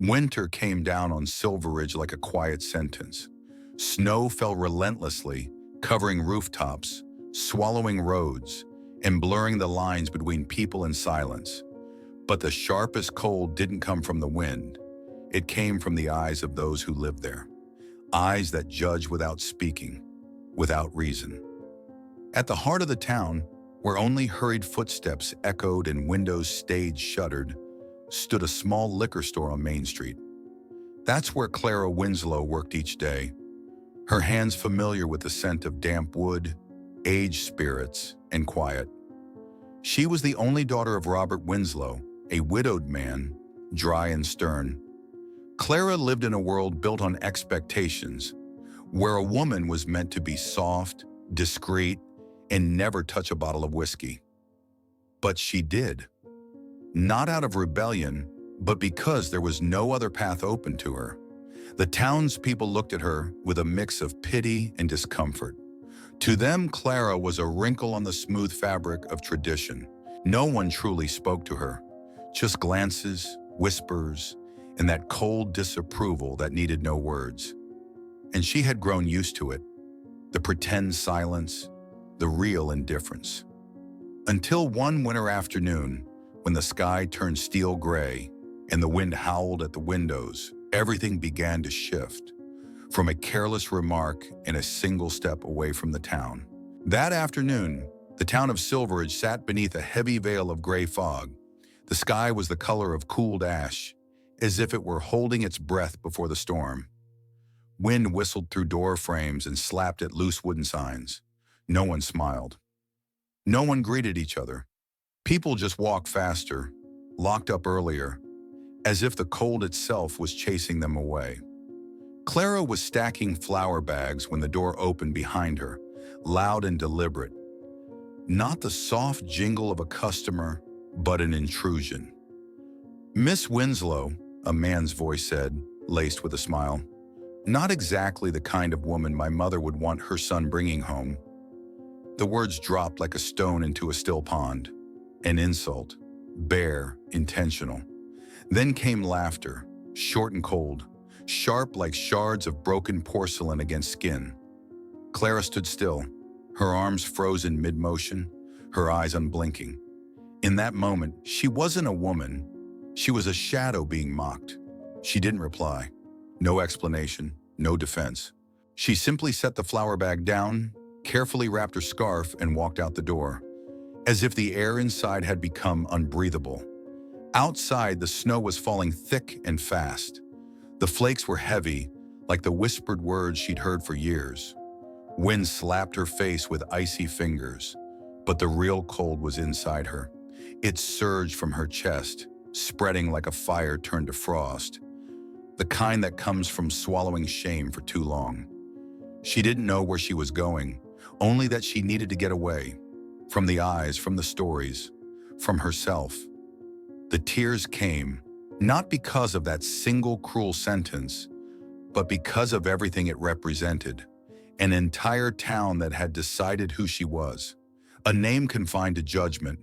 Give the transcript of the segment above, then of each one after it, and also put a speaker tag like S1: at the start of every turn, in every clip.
S1: Winter came down on Silverridge like a quiet sentence. Snow fell relentlessly, covering rooftops, swallowing roads, and blurring the lines between people and silence. But the sharpest cold didn't come from the wind. It came from the eyes of those who lived there. Eyes that judge without speaking, without reason. At the heart of the town, where only hurried footsteps echoed and windows stayed shuttered, stood a small liquor store on Main Street. That's where Clara Winslow worked each day, her hands familiar with the scent of damp wood, aged spirits, and quiet. She was the only daughter of Robert Winslow, a widowed man, dry and stern. Clara lived in a world built on expectations, where a woman was meant to be soft, discreet, and never touch a bottle of whiskey. But she did. Not out of rebellion, but because there was no other path open to her. The townspeople looked at her with a mix of pity and discomfort. To them, Clara was a wrinkle on the smooth fabric of tradition. No one truly spoke to her, just glances, whispers, and that cold disapproval that needed no words. And she had grown used to it, the pretend silence, the real indifference. Until one winter afternoon, when the sky turned steel gray and the wind howled at the windows, everything began to shift, from a careless remark and a single step away from the town. That afternoon, the town of Silverridge sat beneath a heavy veil of gray fog. The sky was the color of cooled ash, as if it were holding its breath before the storm. Wind whistled through door frames and slapped at loose wooden signs. No one smiled. No one greeted each other. People just walked faster, locked up earlier, as if the cold itself was chasing them away. Clara was stacking flour bags when the door opened behind her, loud and deliberate. Not the soft jingle of a customer, but an intrusion. "Miss Winslow," a man's voice said, laced with a smile. "Not exactly the kind of woman my mother would want her son bringing home." The words dropped like a stone into a still pond. An insult, bare, intentional. Then came laughter, short and cold, sharp like shards of broken porcelain against skin. Clara stood still, her arms frozen mid-motion, her eyes unblinking. In that moment, she wasn't a woman. She was a shadow being mocked. She didn't reply. No explanation, no defense. She simply set the flour bag down, carefully wrapped her scarf, and walked out the door, as if the air inside had become unbreathable. Outside, the snow was falling thick and fast. The flakes were heavy, like the whispered words she'd heard for years. Wind slapped her face with icy fingers, but the real cold was inside her. It surged from her chest, spreading like a fire turned to frost, the kind that comes from swallowing shame for too long. She didn't know where she was going, only that she needed to get away. From the eyes, from the stories, from herself. The tears came, not because of that single cruel sentence, but because of everything it represented. An entire town that had decided who she was. A name confined to judgment,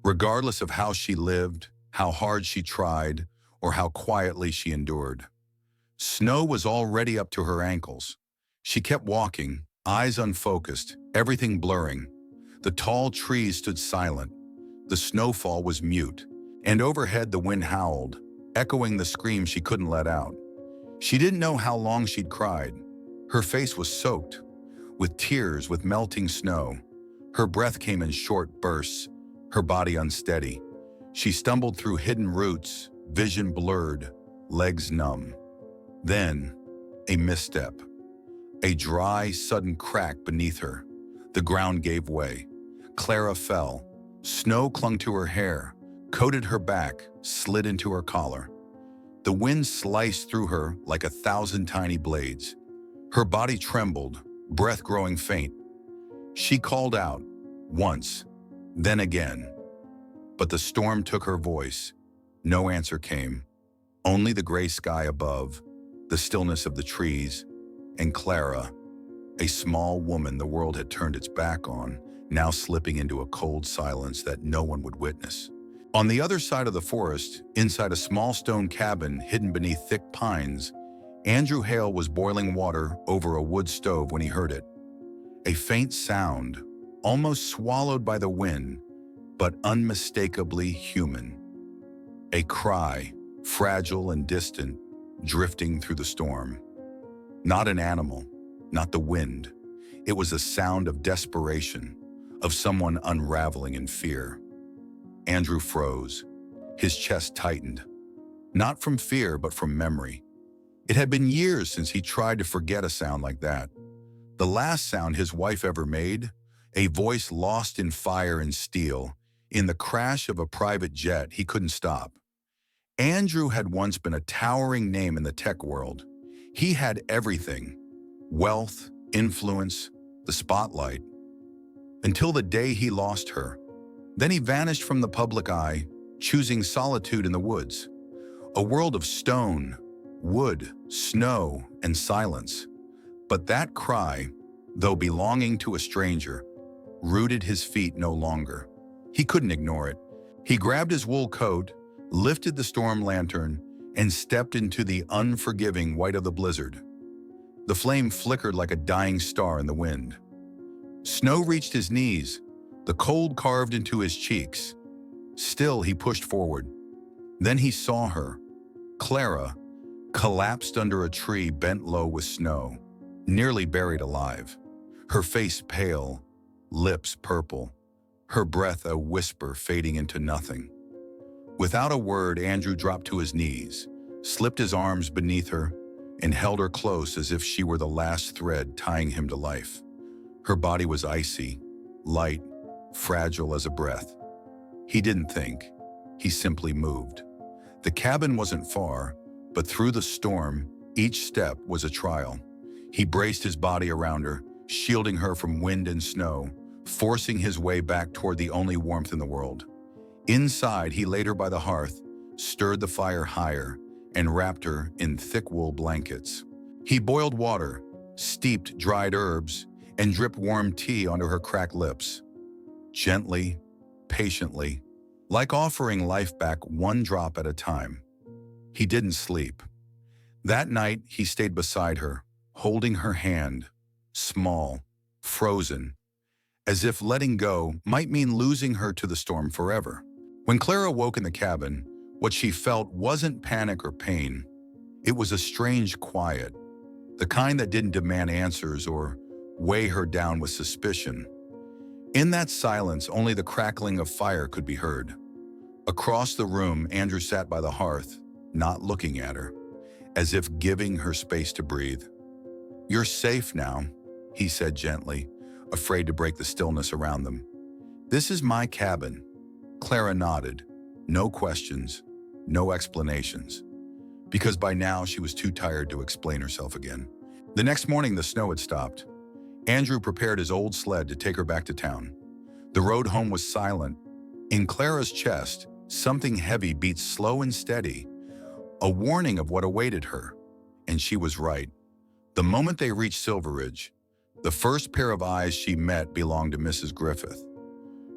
S1: regardless of how she lived, how hard she tried, or how quietly she endured. Snow was already up to her ankles. She kept walking, eyes unfocused, everything blurring. The tall trees stood silent. The snowfall was mute, and overhead the wind howled, echoing the scream she couldn't let out. She didn't know how long she'd cried. Her face was soaked, with tears, with melting snow. Her breath came in short bursts, her body unsteady. She stumbled through hidden roots, vision blurred, legs numb. Then, a misstep. A dry, sudden crack beneath her. The ground gave way. Clara fell. Snow clung to her hair, coated her back, slid into her collar. The wind sliced through her like 1,000 tiny blades. Her body trembled, breath growing faint. She called out, once, then again. But the storm took her voice. No answer came. Only the gray sky above, the stillness of the trees, and Clara, a small woman the world had turned its back on, now slipping into a cold silence that no one would witness. On the other side of the forest, inside a small stone cabin hidden beneath thick pines, Andrew Hale was boiling water over a wood stove when he heard it. A faint sound, almost swallowed by the wind, but unmistakably human. A cry, fragile and distant, drifting through the storm. Not an animal, not the wind. It was a sound of desperation, of someone unraveling in fear. Andrew froze. His chest tightened. Not from fear, but from memory. It had been years since he tried to forget a sound like that. The last sound his wife ever made, a voice lost in fire and steel, in the crash of a private jet he couldn't stop. Andrew had once been a towering name in the tech world. He had everything: wealth, influence, the spotlight. Until the day he lost her. Then he vanished from the public eye, choosing solitude in the woods. A world of stone, wood, snow, and silence. But that cry, though belonging to a stranger, rooted his feet no longer. He couldn't ignore it. He grabbed his wool coat, lifted the storm lantern, and stepped into the unforgiving white of the blizzard. The flame flickered like a dying star in the wind. Snow reached his knees, the cold carved into his cheeks. Still, he pushed forward. Then he saw her, Clara, collapsed under a tree bent low with snow, nearly buried alive. Her face pale, lips purple, her breath a whisper fading into nothing. Without a word, Andrew dropped to his knees, slipped his arms beneath her, and held her close as if she were the last thread tying him to life. Her body was icy, light, fragile as a breath. He didn't think. He simply moved. The cabin wasn't far, but through the storm, each step was a trial. He braced his body around her, shielding her from wind and snow, forcing his way back toward the only warmth in the world. Inside, he laid her by the hearth, stirred the fire higher, and wrapped her in thick wool blankets. He boiled water, steeped dried herbs, and dripped warm tea onto her cracked lips. Gently, patiently, like offering life back one drop at a time. He didn't sleep. That night, he stayed beside her, holding her hand, small, frozen, as if letting go might mean losing her to the storm forever. When Clara woke in the cabin, what she felt wasn't panic or pain. It was a strange quiet, the kind that didn't demand answers or weigh her down with suspicion. In that silence, only the crackling of fire could be heard. Across the room, Andrew sat by the hearth, not looking at her, as if giving her space to breathe. "You're safe now," he said gently, afraid to break the stillness around them. "This is my cabin." Clara nodded. No questions, no explanations. Because by now she was too tired to explain herself again. The next morning, the snow had stopped. Andrew prepared his old sled to take her back to town. The road home was silent. In Clara's chest, something heavy beat slow and steady, a warning of what awaited her. And she was right. The moment they reached Silverridge, the first pair of eyes she met belonged to Mrs. Griffith,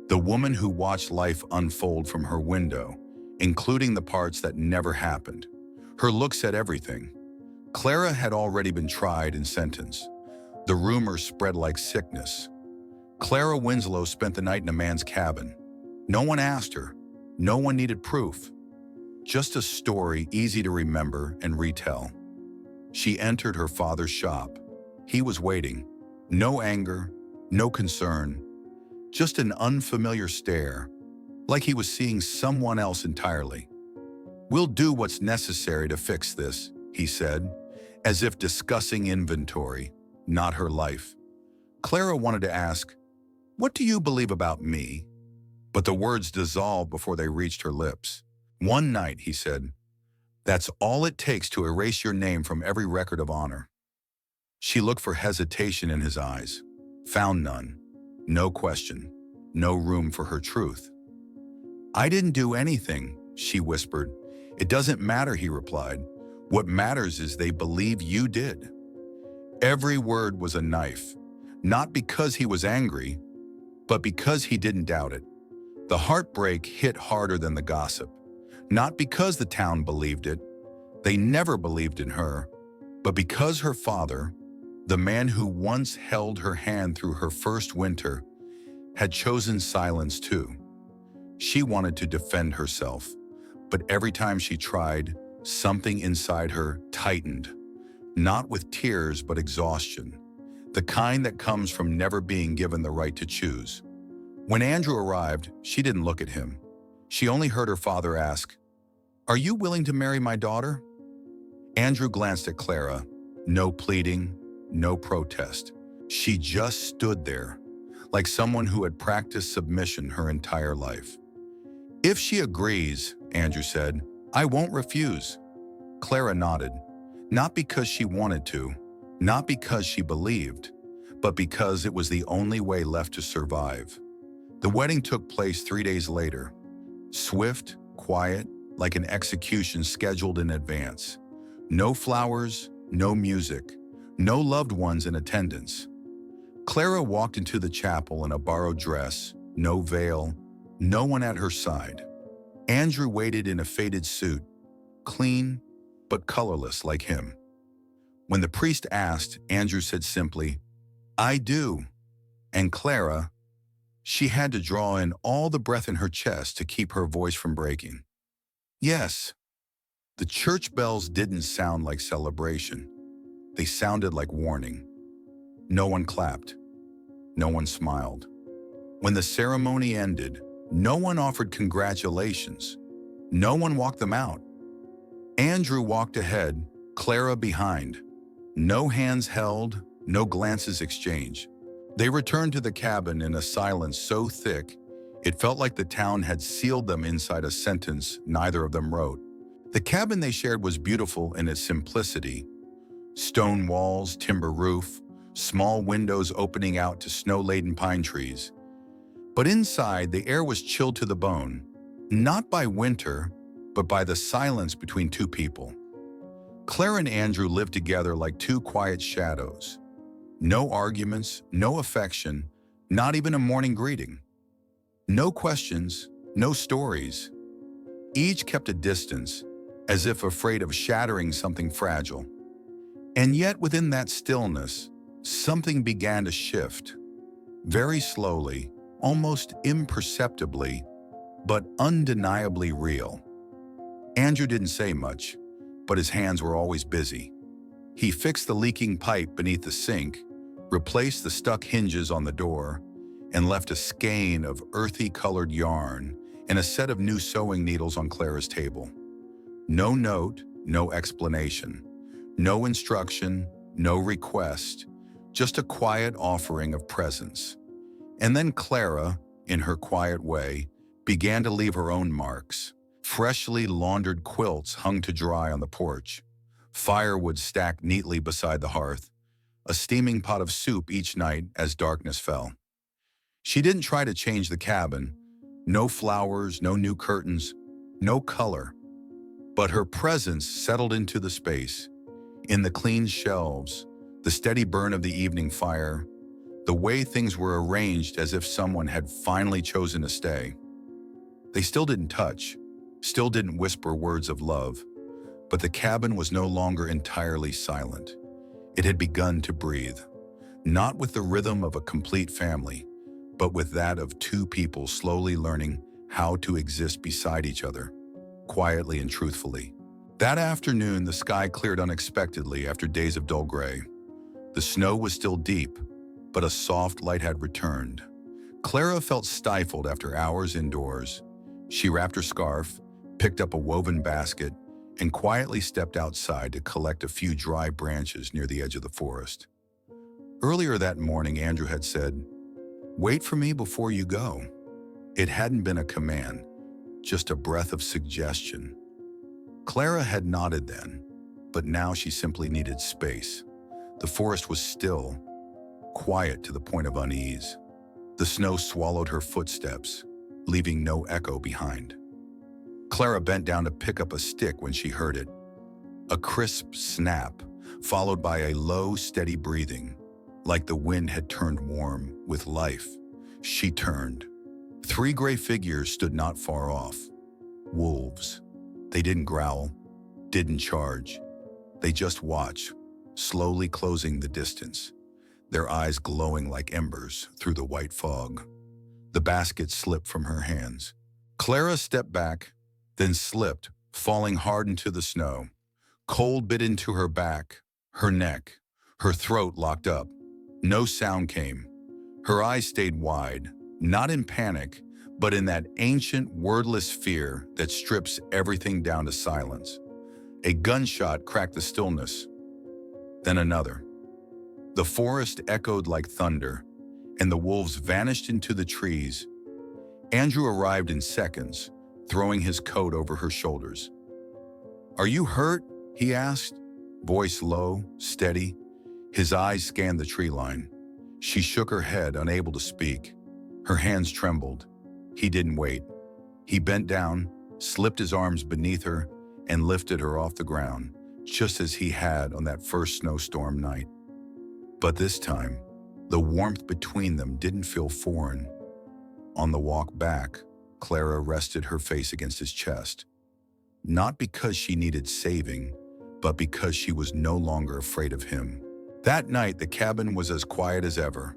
S1: the woman who watched life unfold from her window, including the parts that never happened. Her look said everything. Clara had already been tried and sentenced. The rumors spread like sickness. Clara Winslow spent the night in a man's cabin. No one asked her. No one needed proof. Just a story easy to remember and retell. She entered her father's shop. He was waiting. No anger, no concern, just an unfamiliar stare, like he was seeing someone else entirely. "We'll do what's necessary to fix this," he said, as if discussing inventory, not her life. Clara wanted to ask, "What do you believe about me?" But the words dissolved before they reached her lips. "One night," he said, "that's all it takes to erase your name from every record of honor." She looked for hesitation in his eyes, found none. No question, no room for her truth. "I didn't do anything," she whispered. "It doesn't matter," he replied. "What matters is they believe you did." Every word was a knife, not because he was angry, but because he didn't doubt it. The heartbreak hit harder than the gossip. Not because the town believed it, they never believed in her, but because her father, the man who once held her hand through her first winter, had chosen silence too. She wanted to defend herself, but every time she tried, something inside her tightened, not with tears but exhaustion, the kind that comes from never being given the right to choose. When Andrew arrived, she didn't look at him. She only heard her father ask, "Are you willing to marry my daughter?" Andrew glanced at Clara. No pleading, no protest. She just stood there, like someone who had practiced submission her entire life. "If she agrees," Andrew said, "I won't refuse." Clara nodded, not because she wanted to, not because she believed, but because it was the only way left to survive. The wedding took place 3 days later. Swift, quiet, like an execution scheduled in advance. No flowers, no music, no loved ones in attendance. Clara walked into the chapel in a borrowed dress, no veil, no one at her side. Andrew waited in a faded suit, clean but colorless like him. When the priest asked, Andrew said simply, "I do." And Clara, she had to draw in all the breath in her chest to keep her voice from breaking. "Yes." The church bells didn't sound like celebration. They sounded like warning. No one clapped. No one smiled. When the ceremony ended, no one offered congratulations. No one walked them out. Andrew walked ahead, Clara behind. No hands held, no glances exchanged. They returned to the cabin in a silence so thick, it felt like the town had sealed them inside a sentence neither of them wrote. The cabin they shared was beautiful in its simplicity. Stone walls, timber roof, small windows opening out to snow-laden pine trees. But inside, the air was chilled to the bone, not by winter, but by the silence between two people. Clara and Andrew lived together like two quiet shadows. No arguments, no affection, not even a morning greeting. No questions, no stories. Each kept a distance, as if afraid of shattering something fragile. And yet within that stillness, something began to shift. Very slowly, almost imperceptibly, but undeniably real. Andrew didn't say much, but his hands were always busy. He fixed the leaking pipe beneath the sink, replaced the stuck hinges on the door, and left a skein of earthy-colored yarn and a set of new sewing needles on Clara's table. No note, no explanation, no instruction, no request, just a quiet offering of presence. And then Clara, in her quiet way, began to leave her own marks. Freshly laundered quilts hung to dry on the porch, firewood stacked neatly beside the hearth, a steaming pot of soup each night as darkness fell. She didn't try to change the cabin. No flowers, no new curtains, no color. But her presence settled into the space. In the clean shelves, the steady burn of the evening fire, the way things were arranged as if someone had finally chosen to stay. They still didn't touch, still didn't whisper words of love, but the cabin was no longer entirely silent. It had begun to breathe, not with the rhythm of a complete family, but with that of two people slowly learning how to exist beside each other, quietly and truthfully. That afternoon, the sky cleared unexpectedly after days of dull gray. The snow was still deep, but a soft light had returned. Clara felt stifled after hours indoors. She wrapped her scarf, picked up a woven basket, and quietly stepped outside to collect a few dry branches near the edge of the forest. Earlier that morning, Andrew had said, "Wait for me before you go." It hadn't been a command, just a breath of suggestion. Clara had nodded then, but now she simply needed space. The forest was still, quiet to the point of unease. The snow swallowed her footsteps, leaving no echo behind. Clara bent down to pick up a stick when she heard it. A crisp snap, followed by a low, steady breathing, like the wind had turned warm with life. She turned. Three gray figures stood not far off. Wolves. They didn't growl, didn't charge. They just watched, slowly closing the distance, their eyes glowing like embers through the white fog. The basket slipped from her hands. Clara stepped back, then slipped, falling hard into the snow. Cold bit into her back, her neck, her throat locked up. No sound came. Her eyes stayed wide, not in panic, but in that ancient, wordless fear that strips everything down to silence. A gunshot cracked the stillness, then another. The forest echoed like thunder, and the wolves vanished into the trees. Andrew arrived in seconds, throwing his coat over her shoulders. "Are you hurt?" he asked, voice low, steady. His eyes scanned the tree line. She shook her head, unable to speak. Her hands trembled. He didn't wait. He bent down, slipped his arms beneath her, and lifted her off the ground, just as he had on that first snowstorm night. But this time, the warmth between them didn't feel foreign. On the walk back, Clara rested her face against his chest. Not because she needed saving, but because she was no longer afraid of him. That night, the cabin was as quiet as ever.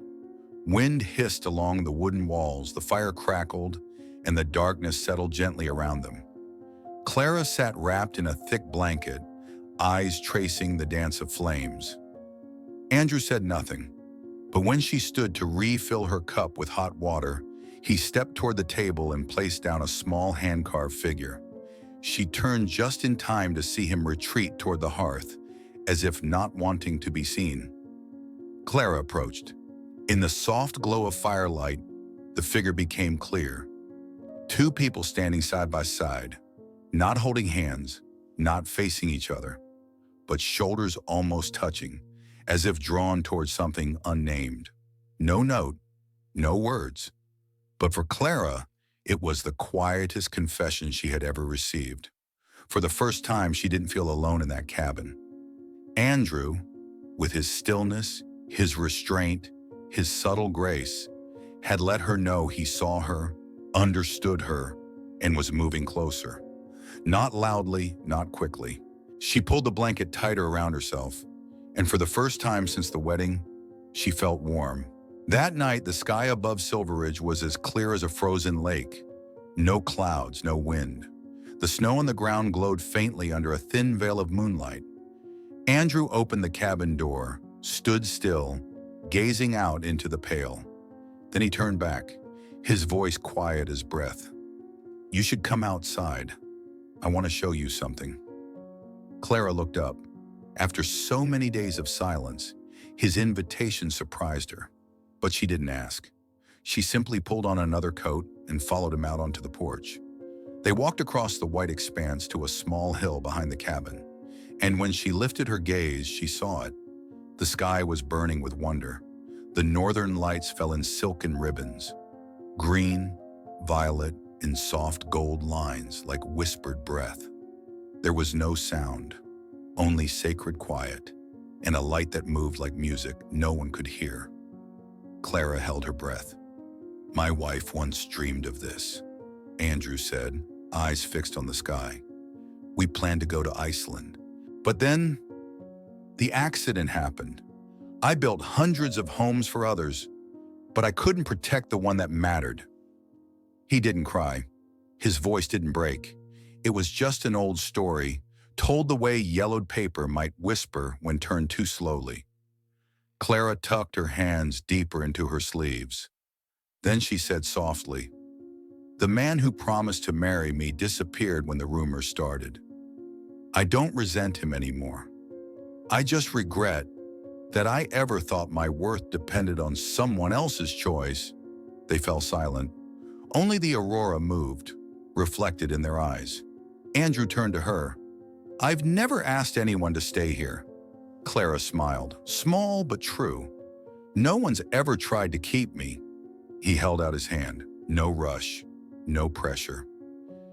S1: Wind hissed along the wooden walls, the fire crackled, and the darkness settled gently around them. Clara sat wrapped in a thick blanket, eyes tracing the dance of flames. Andrew said nothing, but when she stood to refill her cup with hot water, he stepped toward the table and placed down a small hand-carved figure. She turned just in time to see him retreat toward the hearth, as if not wanting to be seen. Clara approached. In the soft glow of firelight, the figure became clear. Two people standing side by side, not holding hands, not facing each other, but shoulders almost touching, as if drawn towards something unnamed. No note, no words. But for Clara, it was the quietest confession she had ever received. For the first time, she didn't feel alone in that cabin. Andrew, with his stillness, his restraint, his subtle grace, had let her know he saw her, understood her, and was moving closer. Not loudly, not quickly. She pulled the blanket tighter around herself, and for the first time since the wedding, she felt warm. That night, the sky above Silverridge was as clear as a frozen lake. No clouds, no wind. The snow on the ground glowed faintly under a thin veil of moonlight. Andrew opened the cabin door, stood still, gazing out into the pale. Then he turned back, his voice quiet as breath. "You should come outside. I want to show you something." Clara looked up. After so many days of silence, his invitation surprised her. But she didn't ask. She simply pulled on another coat and followed him out onto the porch. They walked across the white expanse to a small hill behind the cabin, and when she lifted her gaze, she saw it. The sky was burning with wonder. The northern lights fell in silken ribbons, green, violet, and soft gold lines like whispered breath. There was no sound, only sacred quiet, and a light that moved like music no one could hear. Clara held her breath. "My wife once dreamed of this," Andrew said, eyes fixed on the sky. "We planned to go to Iceland. But then, the accident happened. I built hundreds of homes for others, but I couldn't protect the one that mattered." He didn't cry. His voice didn't break. It was just an old story, told the way yellowed paper might whisper when turned too slowly. Clara tucked her hands deeper into her sleeves. Then she said softly, "The man who promised to marry me disappeared when the rumors started. I don't resent him anymore. I just regret that I ever thought my worth depended on someone else's choice." They fell silent. Only the aurora moved, reflected in their eyes. Andrew turned to her. "I've never asked anyone to stay here." Clara smiled, small but true. "No one's ever tried to keep me." He held out his hand. No rush, no pressure.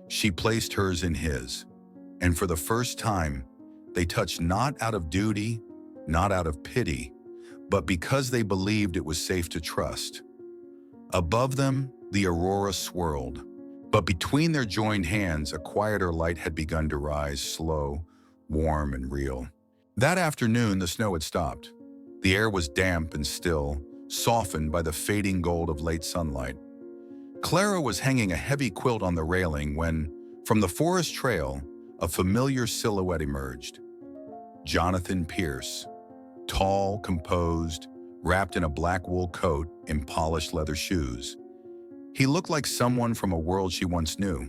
S1: She placed hers in his, and for the first time, they touched not out of duty, not out of pity, but because they believed it was safe to trust. Above them, the aurora swirled. But between their joined hands, a quieter light had begun to rise, slow, warm, and real. That afternoon, the snow had stopped. The air was damp and still, softened by the fading gold of late sunlight. Clara was hanging a heavy quilt on the railing when, from the forest trail, a familiar silhouette emerged. Jonathan Pierce, tall, composed, wrapped in a black wool coat and polished leather shoes. He looked like someone from a world she once knew,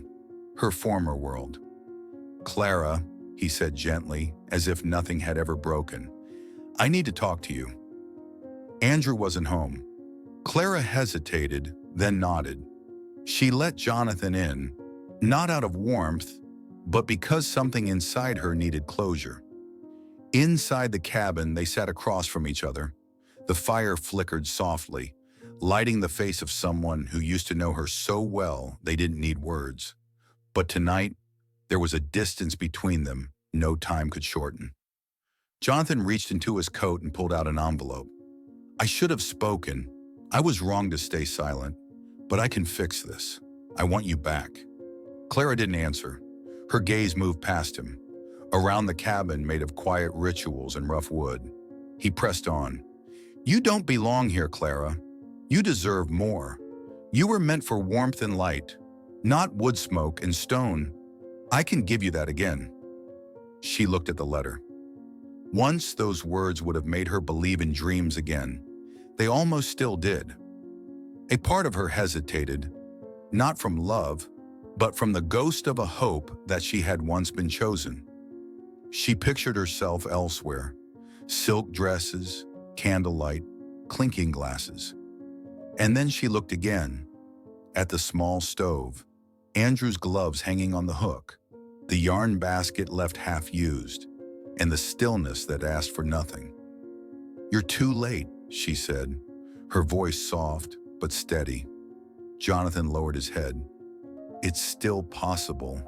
S1: her former world. "Clara," he said gently, as if nothing had ever broken, "I need to talk to you." Andrew wasn't home. Clara hesitated, then nodded. She let Jonathan in, not out of warmth, but because something inside her needed closure. Inside the cabin, they sat across from each other. The fire flickered softly, lighting the face of someone who used to know her so well they didn't need words. But tonight, there was a distance between them no time could shorten. Jonathan reached into his coat and pulled out an envelope. "I should have spoken. I was wrong to stay silent, but I can fix this. I want you back." Clara didn't answer. Her gaze moved past him, around the cabin made of quiet rituals and rough wood. He pressed on. "You don't belong here, Clara. You deserve more. You were meant for warmth and light, not wood smoke and stone. I can give you that again." She looked at the letter. Once those words would have made her believe in dreams again. They almost still did. A part of her hesitated, not from love, but from the ghost of a hope that she had once been chosen. She pictured herself elsewhere: silk dresses, candlelight, clinking glasses. And then she looked again, at the small stove, Andrew's gloves hanging on the hook, the yarn basket left half-used, and the stillness that asked for nothing. "You're too late," she said, her voice soft but steady. Jonathan lowered his head. "It's still possible,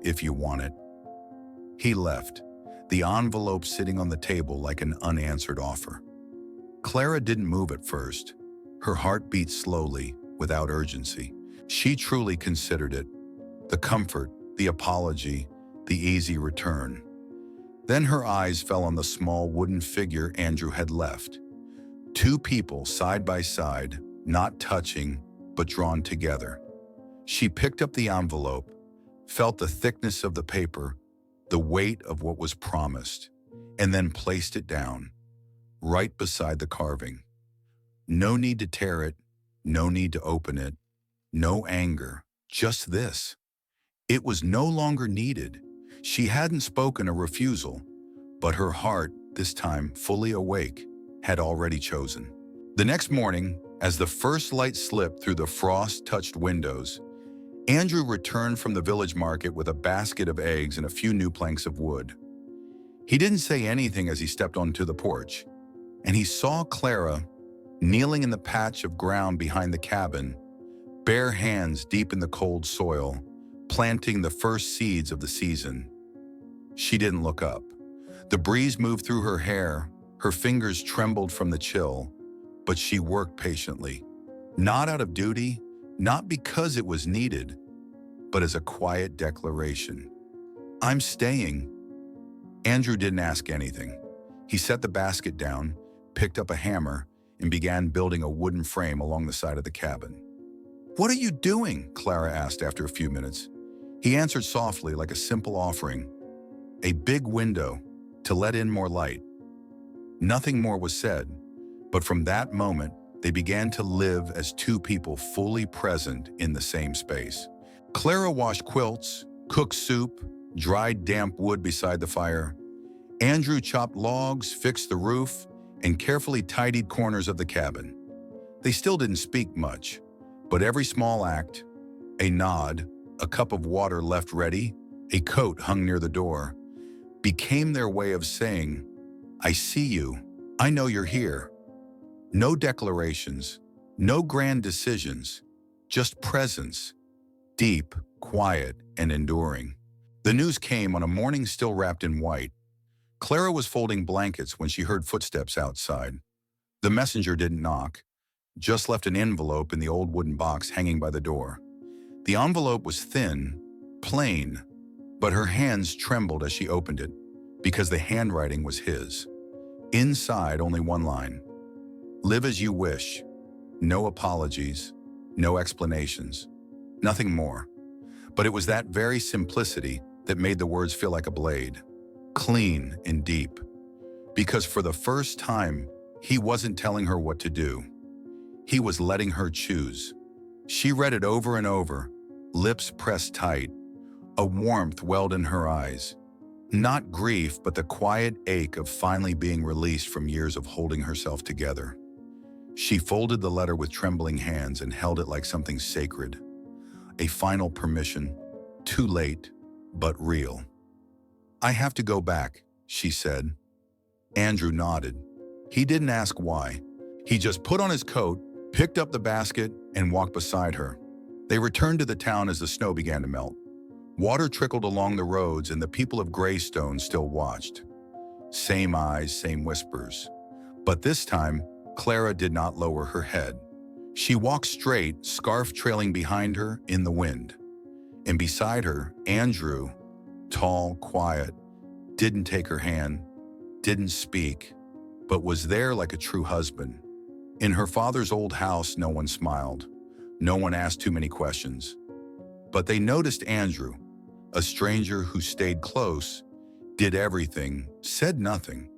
S1: if you want it." He left, the envelope sitting on the table like an unanswered offer. Clara didn't move at first. Her heart beat slowly, without urgency. She truly considered it. The comfort, the apology, the easy return. Then her eyes fell on the small wooden figure Andrew had left. Two people side by side, not touching, but drawn together. She picked up the envelope, felt the thickness of the paper, the weight of what was promised, and then placed it down, right beside the carving. No need to tear it, no need to open it, no anger, just this. It was no longer needed. She hadn't spoken a refusal, but her heart, this time fully awake, had already chosen. The next morning, as the first light slipped through the frost-touched windows, Andrew returned from the village market with a basket of eggs and a few new planks of wood. He didn't say anything as he stepped onto the porch, and he saw Clara kneeling in the patch of ground behind the cabin, bare hands deep in the cold soil, planting the first seeds of the season. She didn't look up. The breeze moved through her hair, her fingers trembled from the chill, but she worked patiently, not out of duty, not because it was needed, but as a quiet declaration. "I'm staying." Andrew didn't ask anything. He set the basket down, picked up a hammer, and began building a wooden frame along the side of the cabin. "What are you doing?" Clara asked after a few minutes. He answered softly, like a simple offering. "A big window, to let in more light." Nothing more was said, but from that moment, they began to live as two people fully present in the same space. Clara washed quilts, cooked soup, dried damp wood beside the fire. Andrew chopped logs, fixed the roof, and carefully tidied corners of the cabin. They still didn't speak much, but every small act, a nod, a cup of water left ready, a coat hung near the door, became their way of saying, "I see you. I know you're here." No declarations, no grand decisions, just presence, deep, quiet, and enduring. The news came on a morning still wrapped in white. Clara was folding blankets when she heard footsteps outside. The messenger didn't knock, just left an envelope in the old wooden box hanging by the door. The envelope was thin, plain, but her hands trembled as she opened it, because the handwriting was his. Inside, only one line. Live as you wish. No apologies, no explanations, nothing more. But it was that very simplicity that made the words feel like a blade, clean and deep. Because for the first time, he wasn't telling her what to do. He was letting her choose. She read it over and over, lips pressed tight, a warmth welled in her eyes. Not grief, but the quiet ache of finally being released from years of holding herself together. She folded the letter with trembling hands and held it like something sacred. A final permission, too late, but real. I have to go back, she said. Andrew nodded. He didn't ask why. He just put on his coat, picked up the basket, and walked beside her. They returned to the town as the snow began to melt. Water trickled along the roads and the people of Greystone still watched. Same eyes, same whispers. But this time, Clara did not lower her head. She walked straight, scarf trailing behind her in the wind. And beside her, Andrew, tall, quiet, didn't take her hand, didn't speak, but was there like a true husband. In her father's old house, no one smiled. No one asked too many questions. But they noticed Andrew, a stranger who stayed close, did everything, said nothing.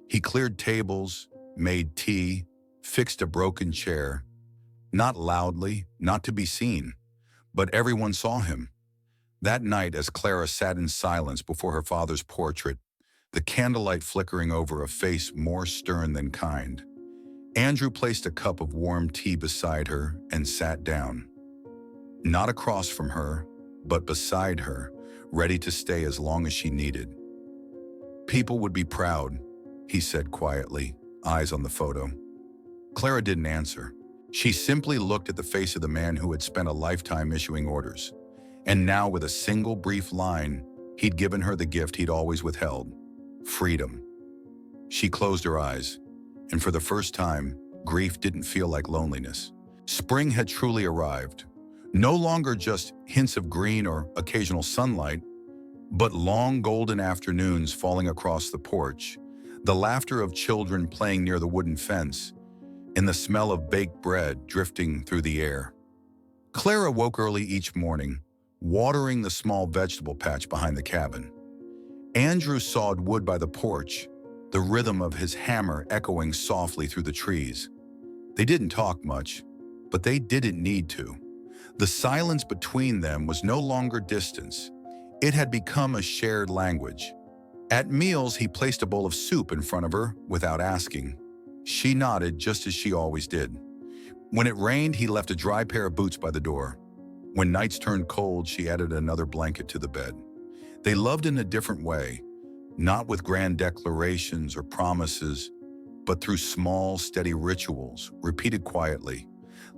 S1: He cleared tables, made tea, fixed a broken chair. Not loudly, not to be seen, but everyone saw him. That night, as Clara sat in silence before her father's portrait, the candlelight flickering over a face more stern than kind, Andrew placed a cup of warm tea beside her and sat down. Not across from her, but beside her, ready to stay as long as she needed. People would be proud, he said quietly, eyes on the photo. Clara didn't answer. She simply looked at the face of the man who had spent a lifetime issuing orders. And now, with a single brief line, he'd given her the gift he'd always withheld: freedom. She closed her eyes, and for the first time, grief didn't feel like loneliness. Spring had truly arrived. No longer just hints of green or occasional sunlight, but long golden afternoons falling across the porch, the laughter of children playing near the wooden fence, and the smell of baked bread drifting through the air. Clara woke early each morning, watering the small vegetable patch behind the cabin. Andrew sawed wood by the porch, the rhythm of his hammer echoing softly through the trees. They didn't talk much, but they didn't need to. The silence between them was no longer distance. It had become a shared language. At meals, he placed a bowl of soup in front of her without asking. She nodded just as she always did. When it rained, he left a dry pair of boots by the door. When nights turned cold, she added another blanket to the bed. They loved in a different way, not with grand declarations or promises, but through small, steady rituals, repeated quietly,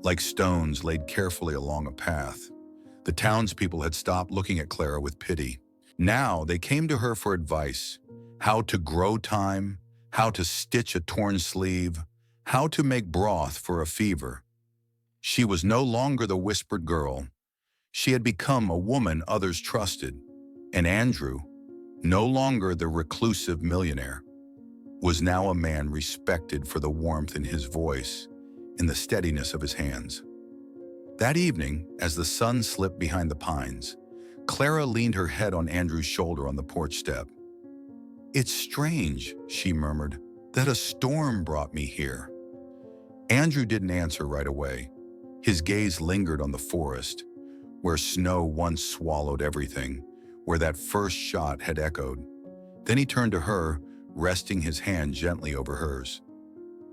S1: like stones laid carefully along a path. The townspeople had stopped looking at Clara with pity. Now they came to her for advice: how to grow thyme, how to stitch a torn sleeve, how to make broth for a fever. She was no longer the whispered girl. She had become a woman others trusted, and Andrew, no longer the reclusive millionaire, was now a man respected for the warmth in his voice and the steadiness of his hands. That evening, as the sun slipped behind the pines, Clara leaned her head on Andrew's shoulder on the porch step. "It's strange," she murmured, "that a storm brought me here." Andrew didn't answer right away. His gaze lingered on the forest, where snow once swallowed everything, where that first shot had echoed. Then he turned to her, resting his hand gently over hers.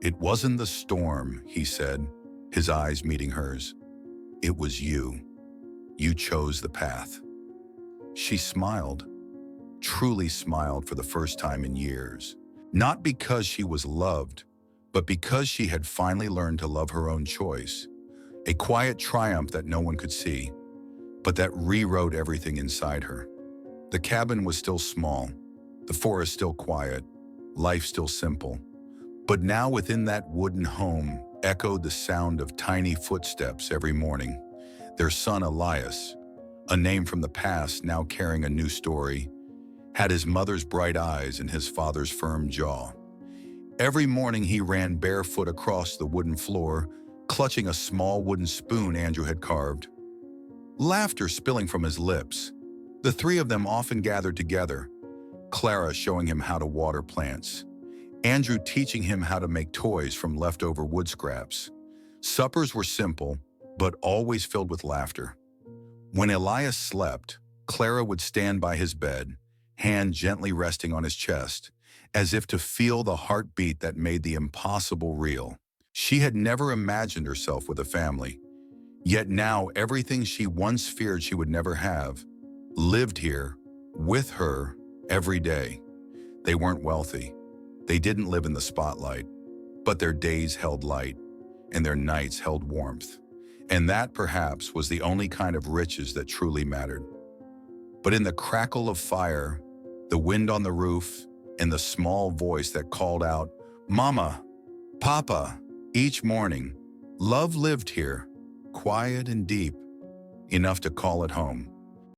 S1: "It wasn't the storm," he said, his eyes meeting hers. "It was you. You chose the path." She smiled, truly smiled for the first time in years. Not because she was loved, but because she had finally learned to love her own choice. A quiet triumph that no one could see, but that rewrote everything inside her. The cabin was still small, the forest still quiet, life still simple. But now within that wooden home, echoed the sound of tiny footsteps every morning. Their son Elias, a name from the past now carrying a new story, had his mother's bright eyes and his father's firm jaw. Every morning he ran barefoot across the wooden floor, clutching a small wooden spoon Andrew had carved. Laughter spilling from his lips. The three of them often gathered together, Clara showing him how to water plants, Andrew teaching him how to make toys from leftover wood scraps. Suppers were simple, but always filled with laughter. When Elias slept, Clara would stand by his bed, hand gently resting on his chest, as if to feel the heartbeat that made the impossible real. She had never imagined herself with a family, yet now everything she once feared she would never have lived here, with her, every day. They weren't wealthy. They didn't live in the spotlight, but their days held light, and their nights held warmth. And that, perhaps, was the only kind of riches that truly mattered. But in the crackle of fire, the wind on the roof, and the small voice that called out, "Mama, Papa," each morning, love lived here, quiet and deep, enough to call it home.